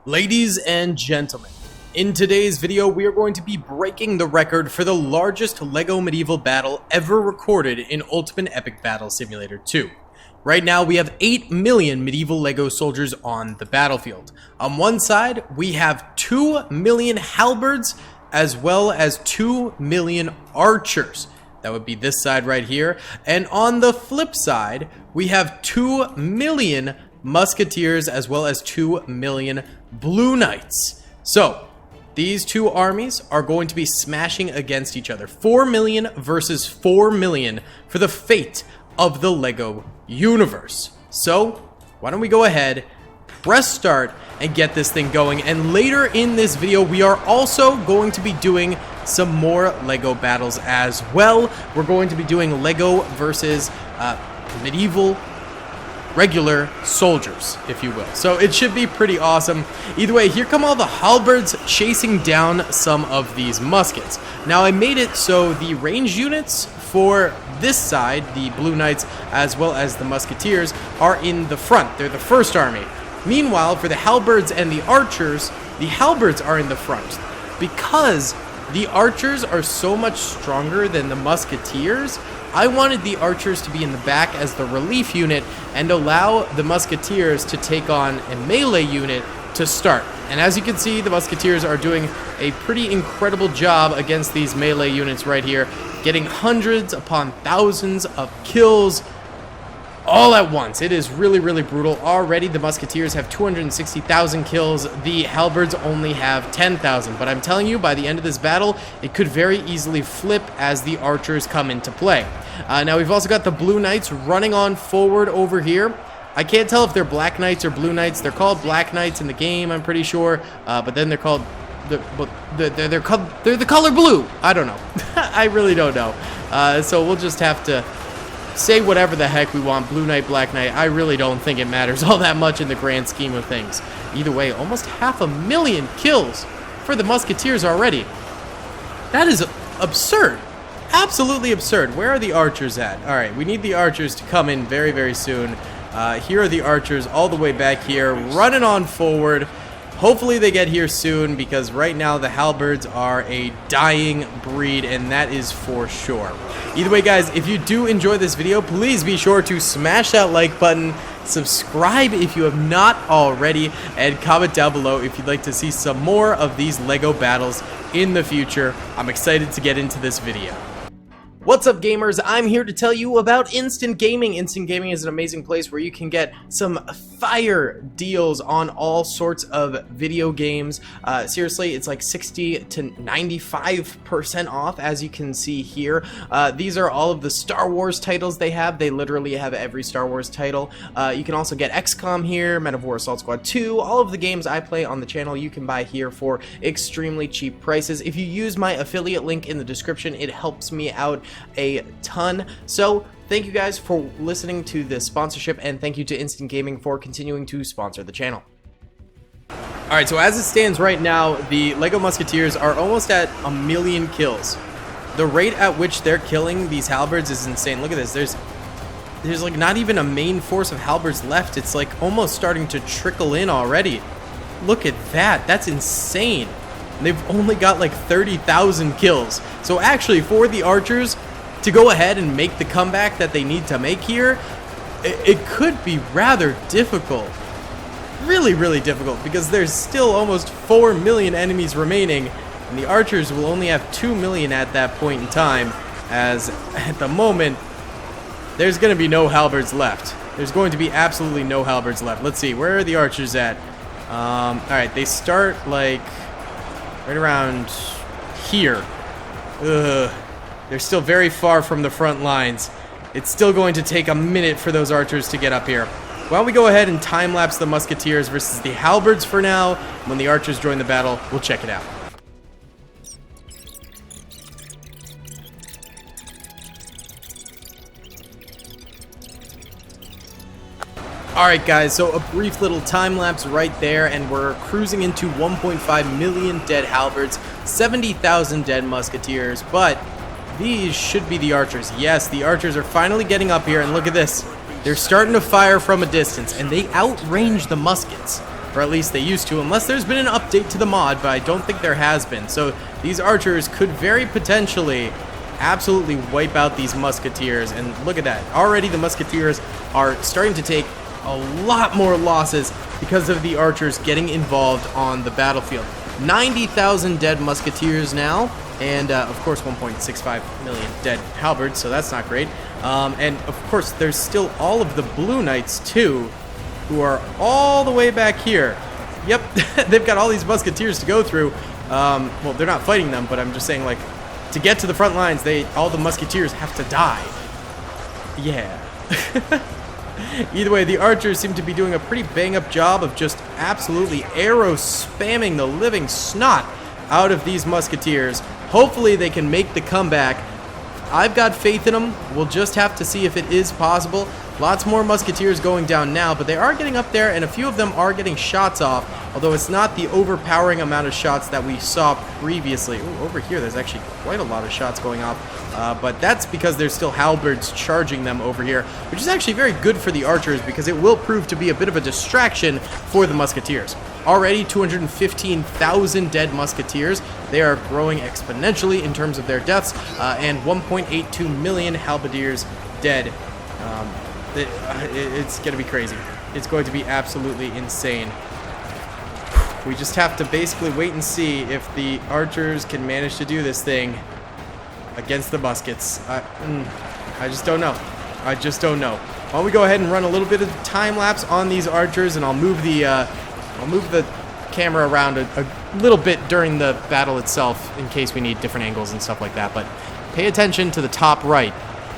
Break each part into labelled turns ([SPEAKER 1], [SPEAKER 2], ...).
[SPEAKER 1] Ladies and gentlemen, in today's video we are going to be breaking the record for the largest LEGO medieval battle ever recorded in Ultimate Epic Battle Simulator 2. Right now we have 8 million medieval LEGO soldiers on the battlefield. On one side we have 2 million halberds as well as 2 million archers. That would be this side right here. And on the flip side we have 2 million musketeers as well as 2 million blue knights. So these two armies are going to be smashing against each other. 4 million versus 4 million for the fate of the LEGO universe. So why don't we go ahead, press start, and get this thing going. And later in this video we are also going to be doing some more LEGO battles as well. We're going to be doing LEGO versus medieval regular soldiers, if you will. So it should be pretty awesome. Either way, here come all the halberds chasing down some of these muskets. Now I made it so the range units for this side, the blue knights as well as the musketeers, are in the front. They're the first army. Meanwhile, for the halberds and the archers, the halberds are in the front. Because the archers are so much stronger than the musketeers, I wanted the archers to be in the back as the relief unit and allow the musketeers to take on a melee unit to start. And as you can see, the musketeers are doing a pretty incredible job against these melee units right here, getting hundreds upon thousands of kills all at once. It is really brutal. Already the musketeers have 260,000 kills. The halberds only have 10,000. But I'm telling you, by the end of this battle, it could very easily flip as the archers come into play. Now we've also got the blue knights running on forward over here. I can't tell if they're black knights or blue knights. They're called black knights in the game, I'm pretty sure. But then they're called they're the color blue. I don't know. I really don't know. So we'll just have to say whatever the heck we want, blue knight, black knight. I really don't think it matters all that much in the grand scheme of things. Either way, almost 500,000 kills for the musketeers already. That is absurd. Absolutely absurd. Where are the archers at? Alright, we need the archers to come in very soon. Here are the archers all the way back here, running on forward. Hopefully they get here soon, because right now the halberds are a dying breed, and that is for sure. Either way, guys, if you do enjoy this video, please be sure to smash that like button, subscribe if you have not already, and comment down below if you'd like to see some more of these LEGO battles in the future. I'm excited to get into this video. What's up, gamers? I'm here to tell you about Instant Gaming. Instant Gaming is an amazing place where you can get some fire deals on all sorts of video games. Seriously, it's like 60 to 95% off, as you can see here. These are all of the Star Wars titles they have. They literally have every Star Wars title. You can also get XCOM here, Men of War Assault Squad 2. All of the games I play on the channel you can buy here for extremely cheap prices. If you use my affiliate link in the description, it helps me out a ton. So thank you guys for listening to this sponsorship, and thank you to Instant Gaming for continuing to sponsor the channel. Alright, so as it stands right now, the LEGO Musketeers are almost at 1 million kills. The rate at which they're killing these halberds is insane. Look at this. There's like not even a main force of halberds left. It's like almost starting to trickle in already. Look at that. That's insane. They've only got like 30,000 kills. So actually, for the archers to go ahead and make the comeback that they need to make here, it could be rather difficult. Really difficult, because there's still almost 4 million enemies remaining, and the archers will only have 2 million at that point in time, as at the moment there's going to be no halberds left. There's going to be absolutely no halberds left. Let's see, where are the archers at? Alright, they start like right around here. They're still very far from the front lines. It's still going to take a minute for those archers to get up here. Why don't we go ahead and time-lapse the musketeers versus the halberds for now. When the archers join the battle, we'll check it out. Alright guys, so a brief little time-lapse right there, and we're cruising into 1.5 million dead halberds, 70,000 dead musketeers, but these should be the archers. Yes, the archers are finally getting up here, and look at this. They're starting to fire from a distance, and they outrange the muskets. or at least they used to, unless there's been an update to the mod, but I don't think there has been. So these archers could very potentially absolutely wipe out these musketeers, and look at that. Already the musketeers are starting to take a lot more losses because of the archers getting involved on the battlefield. 90,000 dead musketeers now, and of course 1.65 million dead halberds, so that's not great. And of course there's still all of the Blue Knights too, who are all the way back here. Yep, they've got all these musketeers to go through. Well, they're not fighting them, but I'm just saying, like, to get to the front lines, all the musketeers have to die. Yeah. Either way, the archers seem to be doing a pretty bang-up job of just absolutely arrow spamming the living snot out of these musketeers. Hopefully they can make the comeback. I've got faith in them. We'll just have to see if it is possible. Lots more musketeers going down now, but they are getting up there, and a few of them are getting shots off, although it's not the overpowering amount of shots that we saw previously. Ooh, over here, there's actually quite a lot of shots going off, but that's because there's still halberds charging them over here, which is actually very good for the archers because it will prove to be a bit of a distraction for the musketeers. Already 215,000 dead musketeers. They are growing exponentially in terms of their deaths, and 1.82 million halberdiers dead. It's going to be crazy. It's going to be absolutely insane. We just have to basically wait and see if the archers can manage to do this thing against the muskets. I just don't know. I just don't know. Why don't we go ahead and run a little bit of time lapse on these archers, and I'll move the camera around a little bit during the battle itself in case we need different angles and stuff like that. But pay attention to the top right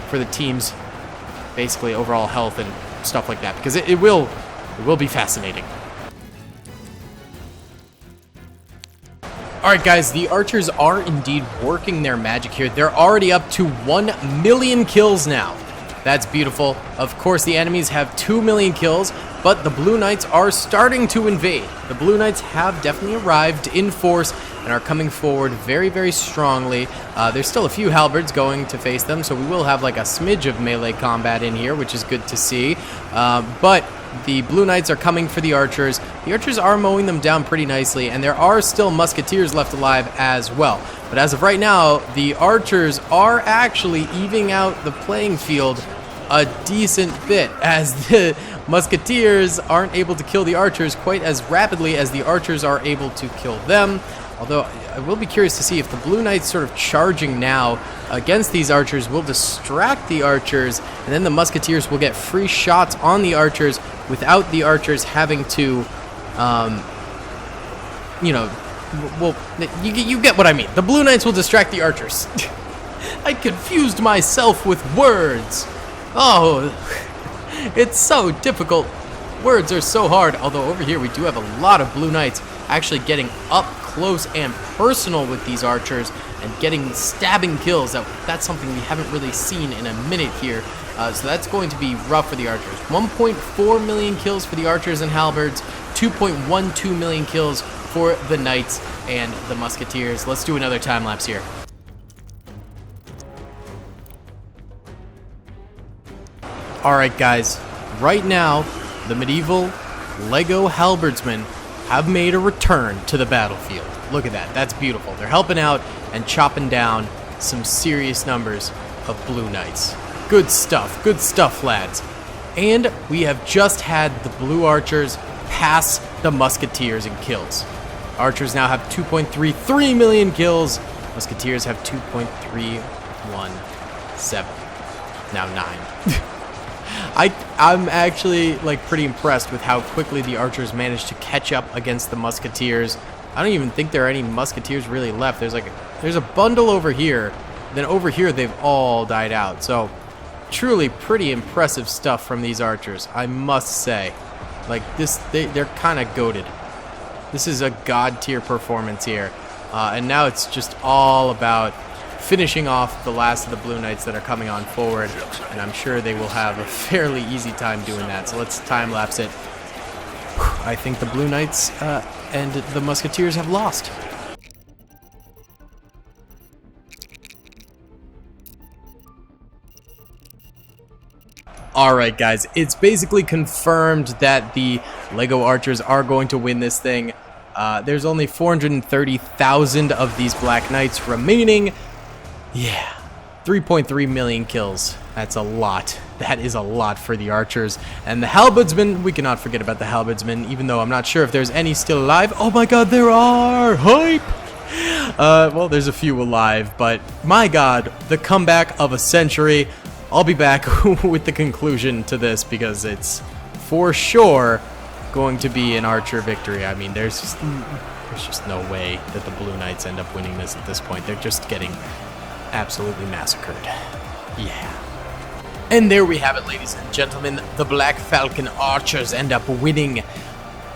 [SPEAKER 1] for the team's basically overall health and stuff like that, because it will be fascinating. Alright guys, the archers are indeed working their magic here. They're already up to 1 million kills now. That's beautiful. Of course, the enemies have 2 million kills, but the Blue Knights are starting to invade. The Blue Knights have definitely arrived in force and are coming forward very, very strongly. There's still a few halberds going to face them, so we will have like a smidge of melee combat in here, which is good to see. But the Blue Knights are coming for the archers. The archers are mowing them down pretty nicely, and there are still musketeers left alive as well. But as of right now, the archers are actually evening out the playing field a decent bit, as the musketeers aren't able to kill the archers quite as rapidly as the archers are able to kill them. Although I will be curious to see if the Blue Knights sort of charging now against these archers will distract the archers, and then the musketeers will get free shots on the archers without the archers having to, you know, well, you get what I mean. The Blue Knights will distract the archers. I confused myself with words. Oh, it's so difficult. Words are so hard. Although over here we do have a lot of Blue Knights actually getting up close and personal with these archers and getting stabbing kills. That's something we haven't really seen in a minute here. So that's going to be rough for the archers. 1.4 million kills for the archers and halberds. 2.12 million kills for the knights and the musketeers. Let's do another time lapse here. Alright guys, right now the medieval Lego halberdsmen have made a return to the battlefield. Look at that, that's beautiful. They're helping out and chopping down some serious numbers of Blue Knights. Good stuff lads. And we have just had the Blue Archers pass the Musketeers in kills. Archers now have 2.33 million kills. Musketeers have 2.317. Now 9. I'm actually like pretty impressed with how quickly the archers managed to catch up against the musketeers. I don't even think there are any musketeers really left. There's a bundle over here. Then over here they've all died out. So truly pretty impressive stuff from these archers, I must say. Like this, they're kind of goated. This is a god tier performance here. And now it's just all about finishing off the last of the Blue Knights that are coming on forward, and I'm sure they will have a fairly easy time doing that. So let's time lapse it. I think the Blue Knights and the Musketeers have lost. Alright guys, it's basically confirmed that the Lego Archers are going to win this thing. There's only 430,000 of these Black Knights remaining. Yeah, 3.3 million kills. That's a lot. That is a lot for the Archers. And the Halberdsmen, we cannot forget about the Halberdsmen, even though I'm not sure if there's any still alive. Oh my god, there are! Hype! Well, there's a few alive, but my god, the comeback of a century. I'll be back with the conclusion to this because it's for sure going to be an Archer victory. I mean, there's just no way that the Blue Knights end up winning this at this point. They're just getting absolutely massacred. Yeah. And there we have it, ladies and gentlemen. The Black Falcon Archers end up winning.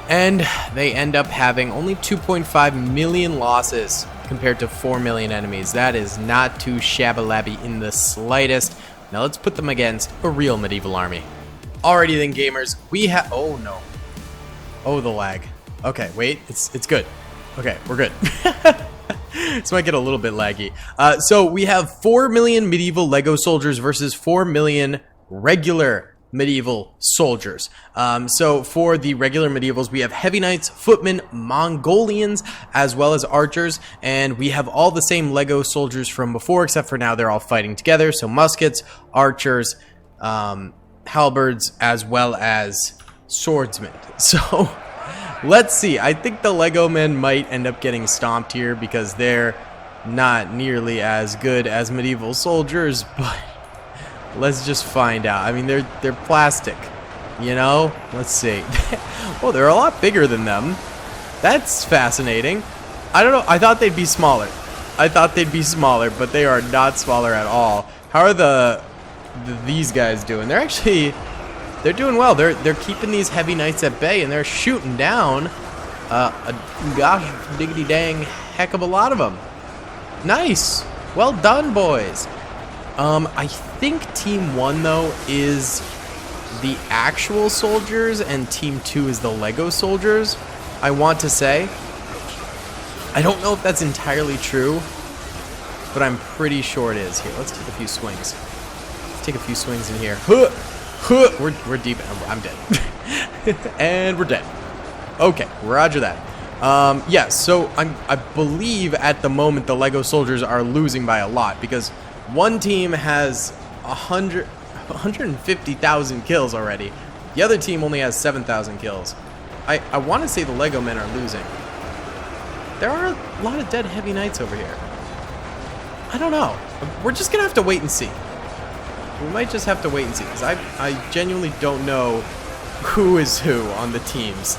[SPEAKER 1] And they end up having only 2.5 million losses compared to 4 million enemies. That is not too shabby-labby in the slightest. Now let's put them against a real medieval army. Alrighty then, gamers. We have... Oh, no. Oh, the lag. Okay, wait. It's good. Okay, we're good. This might get a little bit laggy. So we have 4 million medieval Lego soldiers versus 4 million regular medieval soldiers. So for the regular medievals, we have heavy knights, footmen, Mongolians, as well as archers, and we have all the same Lego soldiers from before, except for now they're all fighting together. So muskets, archers, halberds, as well as swordsmen. So let's see. I think the Lego men might end up getting stomped here because they're not nearly as good as medieval soldiers, but let's just find out. I mean, they're plastic, you know? Let's see. Oh, they're a lot bigger than them. That's fascinating. I don't know. I thought they'd be smaller. But they are not smaller at all. How are these guys doing? They're doing well. They're keeping these heavy knights at bay, and they're shooting down gosh diggity dang heck of a lot of them. Nice. Well done, boys. I think Team 1, though, is the actual soldiers, and Team 2 is the Lego soldiers, I want to say. I don't know if that's entirely true, but I'm pretty sure it is. Here, let's take a few swings. Let's take a few swings in here. We're deep. I'm dead. And we're dead. Okay, roger that. Yeah, so I believe at the moment the Lego soldiers are losing by a lot because one team has 150,000 kills already. The other team only has 7,000 kills. I want to say the Lego men are losing. There are a lot of dead heavy knights over here. I don't know. We're just going to have to wait and see. We might just have to wait and see because I genuinely don't know who is who on the teams.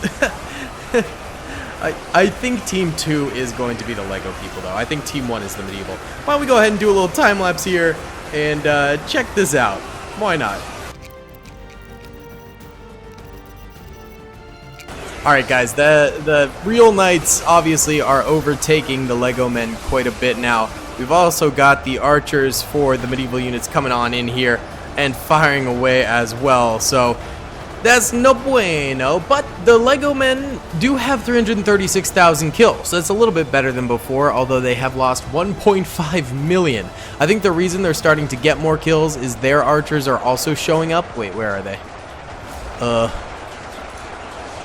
[SPEAKER 1] I think Team 2 is going to be the Lego people, though. I think Team 1 is the medieval. Why don't we go ahead and do a little time lapse here and check this out? Why not? Alright guys, the real knights obviously are overtaking the Lego men quite a bit now. We've also got the archers for the medieval units coming on in here and firing away as well, so that's no bueno. But the Lego men do have 336,000 kills, so that's a little bit better than before, although they have lost 1.5 million. I think the reason they're starting to get more kills is their archers are also showing up. Wait, where are they? Are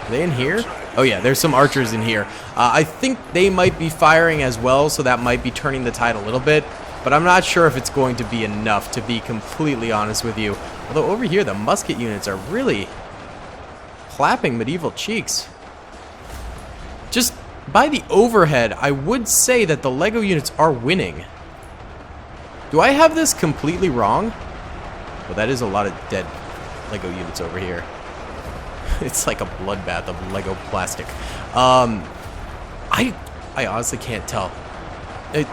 [SPEAKER 1] they in here? Oh yeah, there's some archers in here. I think they might be firing as well, so that might be turning the tide a little bit, but I'm not sure if it's going to be enough, to be completely honest with you. Although over here, the musket units are really clapping medieval cheeks. Just by the overhead, I would say that the Lego units are winning. Do I have this completely wrong? Well, that is a lot of dead Lego units over here. It's like a bloodbath of Lego plastic. I honestly can't tell.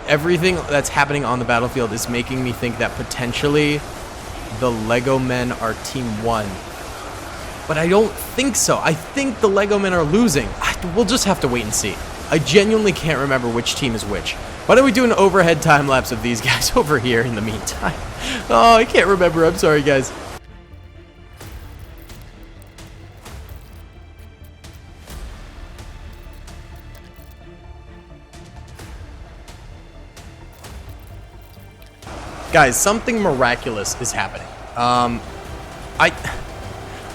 [SPEAKER 1] Everything that's happening on the battlefield is making me think that potentially the Lego men are Team 1. But I don't think so. I think the Lego men are losing. We'll just have to wait and see. I genuinely can't remember which team is which. Why don't we do an overhead time lapse of these guys over here in the meantime? Oh, I can't remember. I'm sorry, guys. Guys, something miraculous is happening.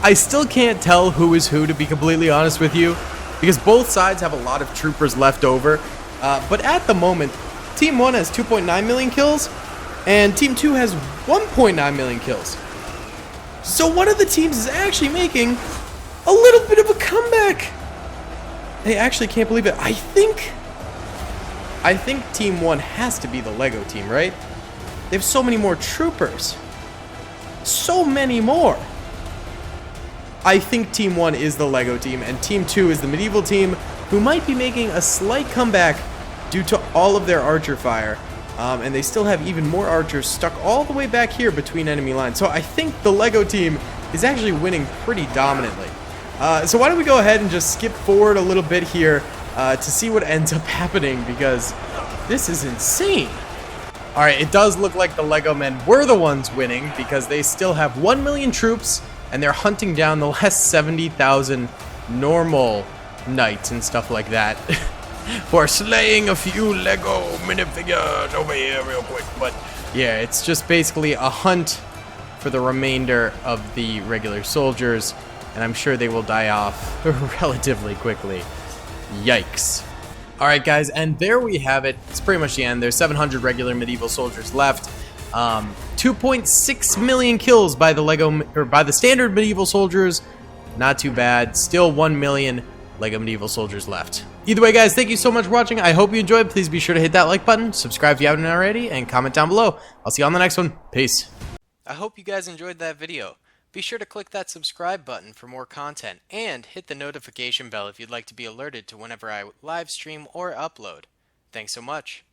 [SPEAKER 1] I still can't tell who is who, to be completely honest with you, because both sides have a lot of troopers left over. But at the moment, Team 1 has 2.9 million kills, and Team 2 has 1.9 million kills. So one of the teams is actually making a little bit of a comeback. I actually can't believe it. I think Team 1 has to be the Lego team, right? They have so many more troopers. So many more. I think Team 1 is the Lego team, and Team 2 is the medieval team, who might be making a slight comeback due to all of their archer fire. And they still have even more archers stuck all the way back here between enemy lines. So I think the Lego team is actually winning pretty dominantly. So why don't we go ahead and just skip forward a little bit here to see what ends up happening, because this is insane. Alright, it does look like the Lego men were the ones winning, because they still have 1 million troops, and they're hunting down the last 70,000 normal knights and stuff like that. For slaying a few Lego minifigures over here real quick. But yeah, it's just basically a hunt for the remainder of the regular soldiers, and I'm sure they will die off relatively quickly. Yikes. Alright guys, and there we have it. It's pretty much the end. There's 700 regular medieval soldiers left. 2.6 million kills by the standard medieval soldiers. Not too bad. Still 1 million Lego medieval soldiers left. Either way, guys, thank you so much for watching. I hope you enjoyed. Please be sure to hit that like button, subscribe if you haven't already, and comment down below. I'll see you on the next one. Peace. I hope you guys enjoyed that video. Be sure to click that subscribe button for more content, and hit the notification bell if you'd like to be alerted to whenever I live stream or upload. Thanks so much.